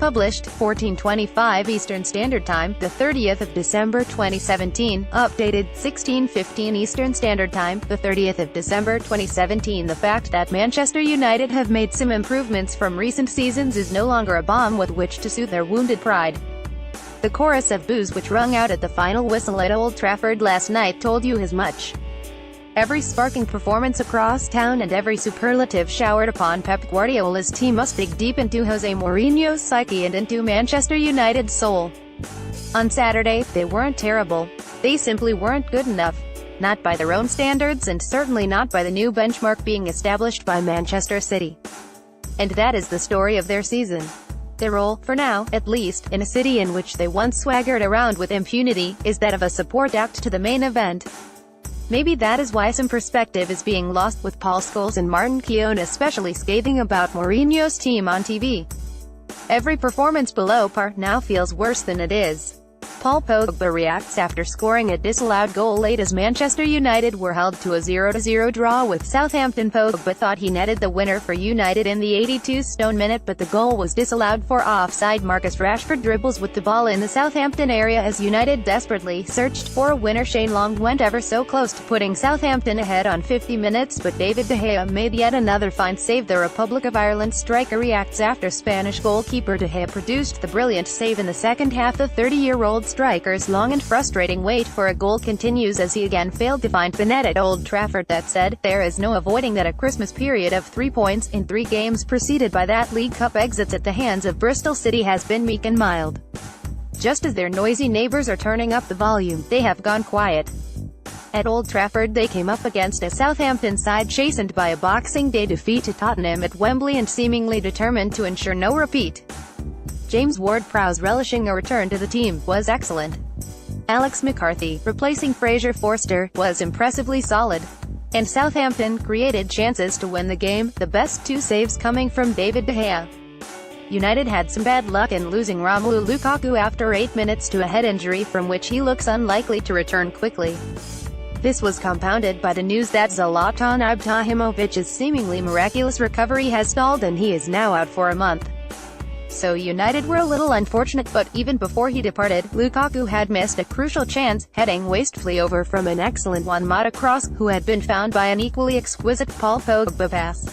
Published, 14:25 Eastern Standard Time, the 30th of December 2017. Updated, 16:15 Eastern Standard Time, the 30th of December 2017. The fact that Manchester United have made some improvements from recent seasons is no longer a balm with which to soothe their wounded pride. The chorus of boos which rung out at the final whistle at Old Trafford last night told you as much. Every sparking performance across town and every superlative showered upon Pep Guardiola's team must dig deep into Jose Mourinho's psyche and into Manchester United's soul. On Saturday, they weren't terrible. They simply weren't good enough. Not by their own standards and certainly not by the new benchmark being established by Manchester City. And that is the story of their season. Their role, for now, at least, in a city in which they once swaggered around with impunity, is that of a support act to the main event. Maybe that is why some perspective is being lost, with Paul Scholes and Martin Keown especially scathing about Mourinho's team on TV. Every performance below par now feels worse than it is. Paul Pogba reacts after scoring a disallowed goal late as Manchester United were held to a 0-0 draw with Southampton. Pogba thought he netted the winner for United in the 82nd minute, but the goal was disallowed for offside. Marcus Rashford dribbles with the ball in the Southampton area as United desperately searched for a winner. Shane Long went ever so close to putting Southampton ahead on 50 minutes, but David De Gea made yet another fine save. The Republic of Ireland striker reacts after Spanish goalkeeper De Gea produced the brilliant save in the second half. The 30-year-old striker's long and frustrating wait for a goal continues as he again failed to find the net at Old Trafford. That said, there is no avoiding that a Christmas period of 3 points in 3 games preceded by that League Cup exits at the hands of Bristol City has been meek and mild. Just as their noisy neighbours are turning up the volume, they have gone quiet. At Old Trafford they came up against a Southampton side chastened by a Boxing Day defeat to Tottenham at Wembley and seemingly determined to ensure no repeat. James Ward-Prowse, relishing a return to the team, was excellent. Alex McCarthy, replacing Fraser Forster, was impressively solid. And Southampton created chances to win the game, the best 2 saves coming from David De Gea. United had some bad luck in losing Romelu Lukaku after 8 minutes to a head injury from which he looks unlikely to return quickly. This was compounded by the news that Zlatan Ibrahimovic's seemingly miraculous recovery has stalled and he is now out for a month. So United were a little unfortunate, but even before he departed, Lukaku had missed a crucial chance, heading wastefully over from an excellent Juan Mata cross, who had been found by an equally exquisite Paul Pogba pass.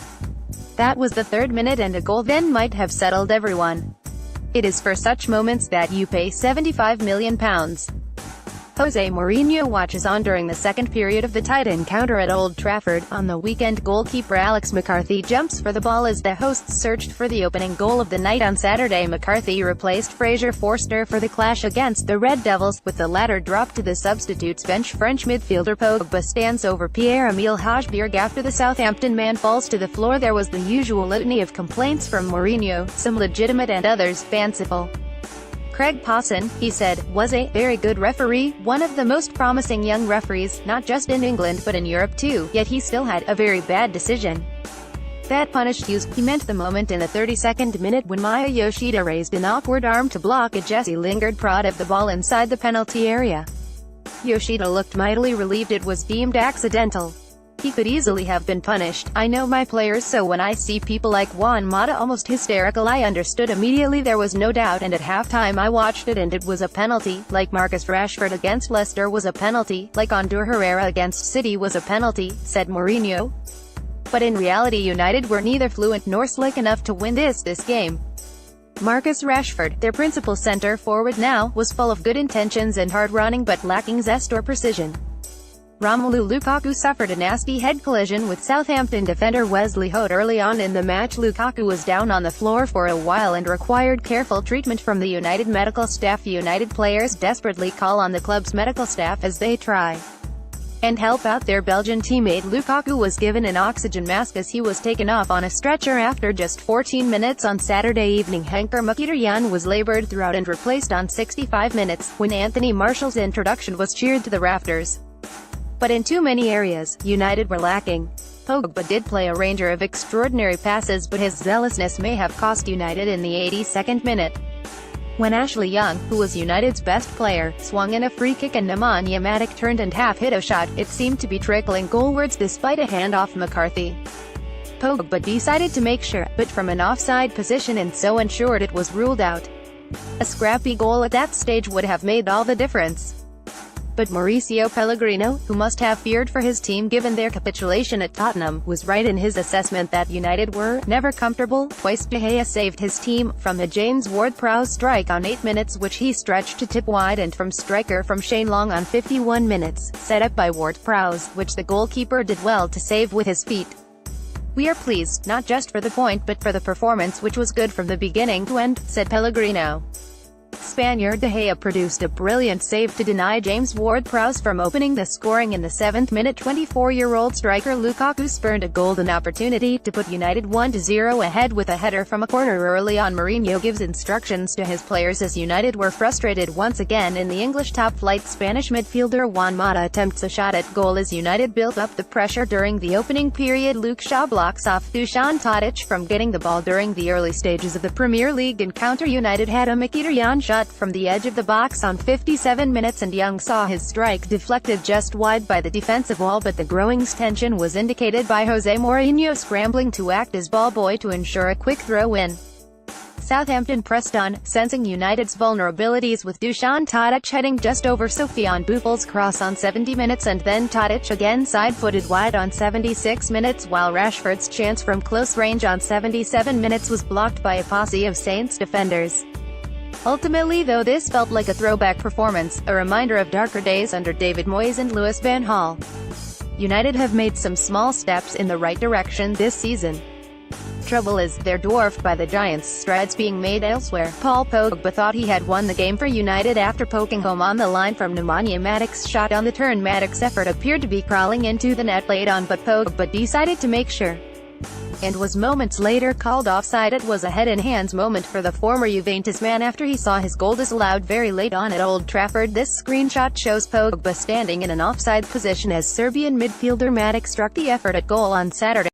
That was the 3rd minute and a goal then might have settled everyone. It is for such moments that you pay £75 million. Jose Mourinho watches on during the second period of the tight encounter at Old Trafford. On the weekend, goalkeeper Alex McCarthy jumps for the ball as the hosts searched for the opening goal of the night. On Saturday, McCarthy replaced Fraser Forster for the clash against the Red Devils, with the latter dropped to the substitutes bench. French midfielder Pogba stands over Pierre-Emile Hojbjerg after the Southampton man falls to the floor. There was the usual litany of complaints from Mourinho, some legitimate and others fanciful. Craig Pawson, he said, was a very good referee, one of the most promising young referees, not just in England but in Europe too, yet he still had a very bad decision. That punished Hughes. He meant the moment in the 32nd minute when Maya Yoshida raised an awkward arm to block a Jesse Lingard prod of the ball inside the penalty area. Yoshida looked mightily relieved. It was deemed accidental. He could easily have been punished. I know my players, so when I see people like Juan Mata almost hysterical, I understood immediately. There was no doubt, and at halftime I watched it and it was a penalty, like Marcus Rashford against Leicester was a penalty, like Ander Herrera against City was a penalty, said Mourinho. But in reality United were neither fluent nor slick enough to win this game. Marcus Rashford, their principal centre-forward now, was full of good intentions and hard-running but lacking zest or precision. Romelu Lukaku suffered a nasty head collision with Southampton defender Wesley Hoed early on in the match. Lukaku was down on the floor for a while and required careful treatment from the United medical staff. United players desperately call on the club's medical staff as they try and help out their Belgian teammate. Lukaku was given an oxygen mask as he was taken off on a stretcher after just 14 minutes on Saturday evening. Henker Mkhitaryan was laboured throughout and replaced on 65 minutes, when Anthony Martial's introduction was cheered to the rafters. But in too many areas, United were lacking. Pogba did play a ranger of extraordinary passes, but his zealousness may have cost United in the 82nd minute. When Ashley Young, who was United's best player, swung in a free kick and Nemanja Matic turned and half-hit a shot, it seemed to be trickling goalwards despite a hand-off. McCarthy Pogba decided to make sure, but from an offside position and so ensured it was ruled out. A scrappy goal at that stage would have made all the difference. But Mauricio Pellegrino, who must have feared for his team given their capitulation at Tottenham, was right in his assessment that United were never comfortable. Twice De Gea saved his team, from a James Ward-Prowse strike on 8 minutes which he stretched to tip wide and from striker from Shane Long on 51 minutes, set up by Ward-Prowse, which the goalkeeper did well to save with his feet. "We are pleased, not just for the point but for the performance which was good from the beginning to end," said Pellegrino. Spaniard De Gea produced a brilliant save to deny James Ward-Prowse from opening the scoring in the 7th minute. 24-year-old striker Lukaku spurned a golden opportunity to put United 1-0 ahead with a header from a corner early on. Mourinho gives instructions to his players as United were frustrated once again in the English top-flight. Spanish midfielder Juan Mata attempts a shot at goal as United built up the pressure during the opening period. Luke Shaw blocks off Dusan Tadic from getting the ball during the early stages of the Premier League encounter. United had a Mkhitaryan shot from the edge of the box on 57 minutes and Young saw his strike deflected just wide by the defensive wall, but the growing tension was indicated by Jose Mourinho scrambling to act as ball boy to ensure a quick throw-in. Southampton pressed on, sensing United's vulnerabilities with Dusan Tadic heading just over Sofiane Boufal's cross on 70 minutes and then Tadic again side-footed wide on 76 minutes, while Rashford's chance from close range on 77 minutes was blocked by a posse of Saints defenders. Ultimately though, this felt like a throwback performance, a reminder of darker days under David Moyes and Louis van Gaal. United have made some small steps in the right direction this season. Trouble is, they're dwarfed by the Giants' strides being made elsewhere. Paul Pogba thought he had won the game for United after poking home on the line from Nemanja Matic's shot on the turn. Matic's effort appeared to be crawling into the net late on, but Pogba decided to make sure, and was moments later called offside. It was a head-in-hands moment for the former Juventus man after he saw his goal disallowed very late on at Old Trafford. This screenshot shows Pogba standing in an offside position as Serbian midfielder Matic struck the effort at goal on Saturday.